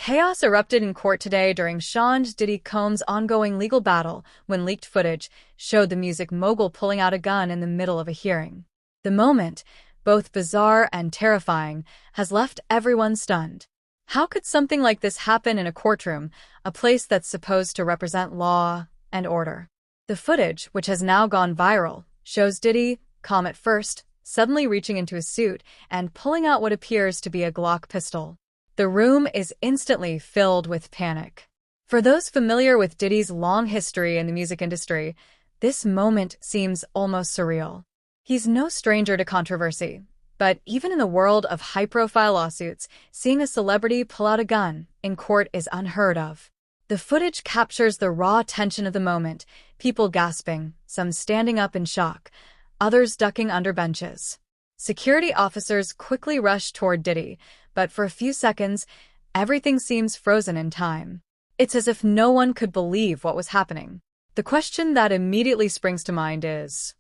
Chaos erupted in court today during Sean Diddy Combs' ongoing legal battle when leaked footage showed the music mogul pulling out a gun in the middle of a hearing. The moment, both bizarre and terrifying, has left everyone stunned. How could something like this happen in a courtroom, a place that's supposed to represent law and order? The footage, which has now gone viral, shows Diddy, calm at first, suddenly reaching into his suit and pulling out what appears to be a Glock pistol. The room is instantly filled with panic. For those familiar with Diddy's long history in the music industry, this moment seems almost surreal. He's no stranger to controversy, but even in the world of high-profile lawsuits, seeing a celebrity pull out a gun in court is unheard of. The footage captures the raw tension of the moment, people gasping, some standing up in shock, others ducking under benches. Security officers quickly rush toward Diddy, but for a few seconds, everything seems frozen in time. It's as if no one could believe what was happening. The question that immediately springs to mind is,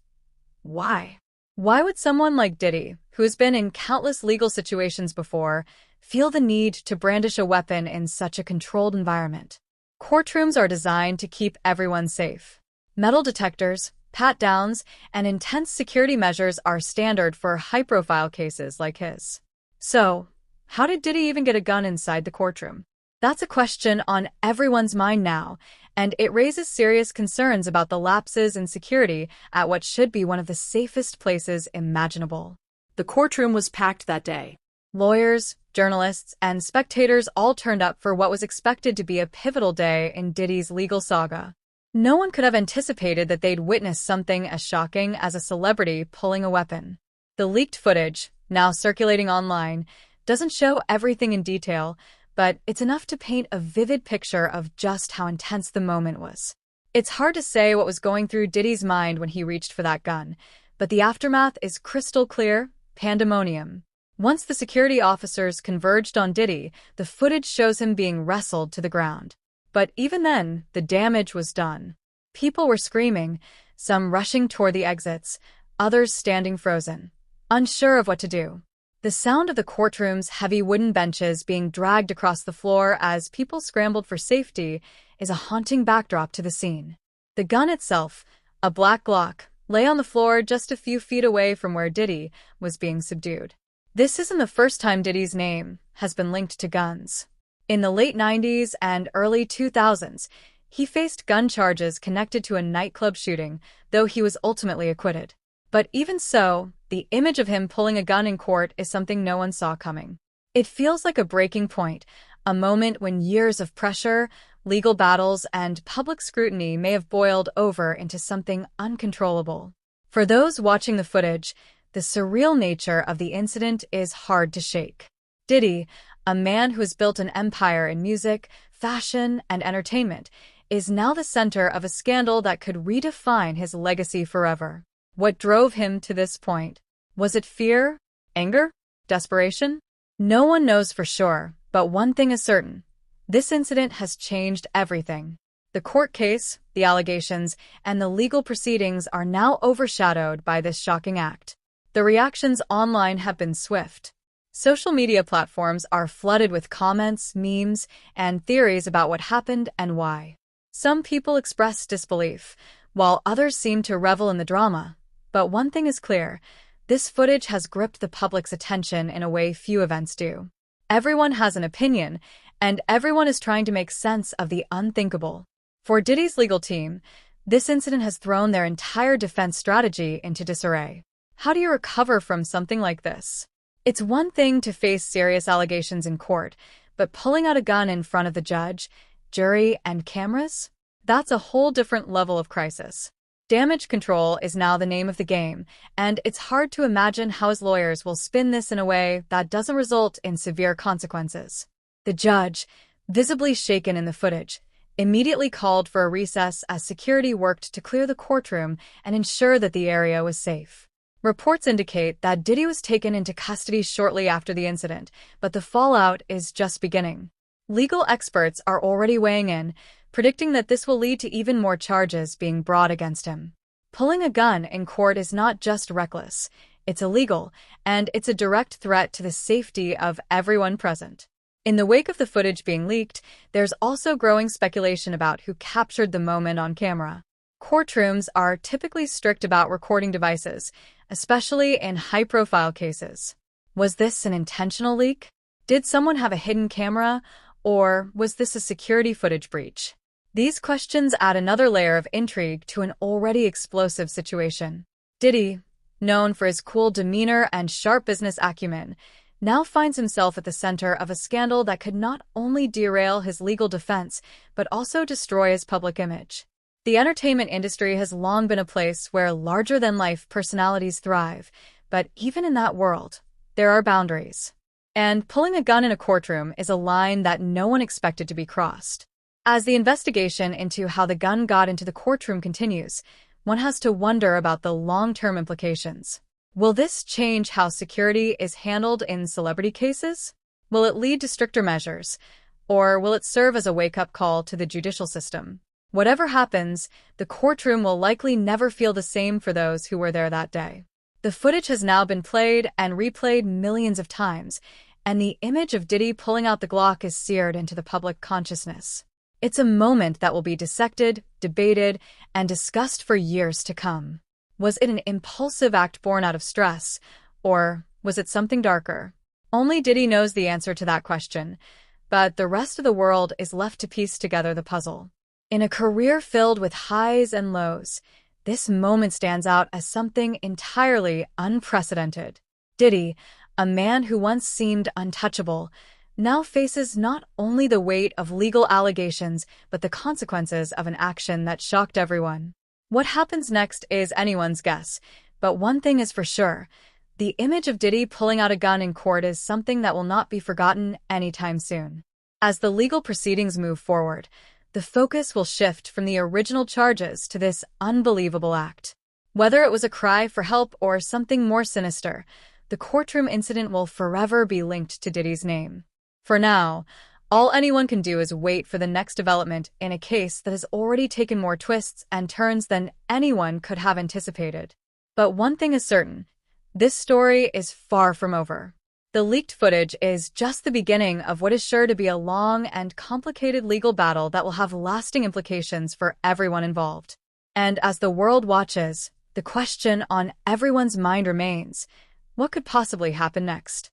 why? Why would someone like Diddy, who has been in countless legal situations before, feel the need to brandish a weapon in such a controlled environment? Courtrooms are designed to keep everyone safe. Metal detectors, pat-downs, and intense security measures are standard for high-profile cases like his. So, how did Diddy even get a gun inside the courtroom? That's a question on everyone's mind now, and it raises serious concerns about the lapses in security at what should be one of the safest places imaginable. The courtroom was packed that day. Lawyers, journalists, and spectators all turned up for what was expected to be a pivotal day in Diddy's legal saga. No one could have anticipated that they'd witness something as shocking as a celebrity pulling a weapon. The leaked footage, now circulating online, doesn't show everything in detail, but it's enough to paint a vivid picture of just how intense the moment was. It's hard to say what was going through Diddy's mind when he reached for that gun, but the aftermath is crystal clear: pandemonium. Once the security officers converged on Diddy, the footage shows him being wrestled to the ground. But even then, the damage was done. People were screaming, some rushing toward the exits, others standing frozen, unsure of what to do. The sound of the courtroom's heavy wooden benches being dragged across the floor as people scrambled for safety is a haunting backdrop to the scene. The gun itself, a black Glock, lay on the floor just a few feet away from where Diddy was being subdued. This isn't the first time Diddy's name has been linked to guns. In the late 90s and early 2000s, he faced gun charges connected to a nightclub shooting, though he was ultimately acquitted. But even so, the image of him pulling a gun in court is something no one saw coming. It feels like a breaking point, a moment when years of pressure, legal battles, and public scrutiny may have boiled over into something uncontrollable. For those watching the footage, the surreal nature of the incident is hard to shake. Diddy, a man who has built an empire in music, fashion, and entertainment, is now the center of a scandal that could redefine his legacy forever. What drove him to this point? Was it fear? Anger? Desperation? No one knows for sure, but one thing is certain. This incident has changed everything. The court case, the allegations, and the legal proceedings are now overshadowed by this shocking act. The reactions online have been swift. Social media platforms are flooded with comments, memes, and theories about what happened and why. Some people express disbelief, while others seem to revel in the drama. But one thing is clear: this footage has gripped the public's attention in a way few events do. Everyone has an opinion, and everyone is trying to make sense of the unthinkable. For Diddy's legal team, this incident has thrown their entire defense strategy into disarray. How do you recover from something like this? It's one thing to face serious allegations in court, but pulling out a gun in front of the judge, jury, and cameras? That's a whole different level of crisis. Damage control is now the name of the game, and it's hard to imagine how his lawyers will spin this in a way that doesn't result in severe consequences. The judge, visibly shaken in the footage, immediately called for a recess as security worked to clear the courtroom and ensure that the area was safe. Reports indicate that Diddy was taken into custody shortly after the incident, but the fallout is just beginning. Legal experts are already weighing in, predicting that this will lead to even more charges being brought against him. Pulling a gun in court is not just reckless, it's illegal, and it's a direct threat to the safety of everyone present. In the wake of the footage being leaked, there's also growing speculation about who captured the moment on camera. Courtrooms are typically strict about recording devices, especially in high-profile cases. Was this an intentional leak? Did someone have a hidden camera, or was this a security footage breach? These questions add another layer of intrigue to an already explosive situation. Diddy, known for his cool demeanor and sharp business acumen, now finds himself at the center of a scandal that could not only derail his legal defense, but also destroy his public image. The entertainment industry has long been a place where larger-than-life personalities thrive, but even in that world, there are boundaries. And pulling a gun in a courtroom is a line that no one expected to be crossed. As the investigation into how the gun got into the courtroom continues, one has to wonder about the long-term implications. Will this change how security is handled in celebrity cases? Will it lead to stricter measures? Or will it serve as a wake-up call to the judicial system? Whatever happens, the courtroom will likely never feel the same for those who were there that day. The footage has now been played and replayed millions of times, and the image of Diddy pulling out the Glock is seared into the public consciousness. It's a moment that will be dissected, debated, and discussed for years to come. Was it an impulsive act born out of stress, or was it something darker? Only Diddy knows the answer to that question, but the rest of the world is left to piece together the puzzle. In a career filled with highs and lows, this moment stands out as something entirely unprecedented. Diddy, a man who once seemed untouchable, now faces not only the weight of legal allegations, but the consequences of an action that shocked everyone. What happens next is anyone's guess, but one thing is for sure. The image of Diddy pulling out a gun in court is something that will not be forgotten anytime soon. As the legal proceedings move forward, the focus will shift from the original charges to this unbelievable act. Whether it was a cry for help or something more sinister, the courtroom incident will forever be linked to Diddy's name. For now, all anyone can do is wait for the next development in a case that has already taken more twists and turns than anyone could have anticipated. But one thing is certain, this story is far from over. The leaked footage is just the beginning of what is sure to be a long and complicated legal battle that will have lasting implications for everyone involved. And as the world watches, the question on everyone's mind remains, what could possibly happen next?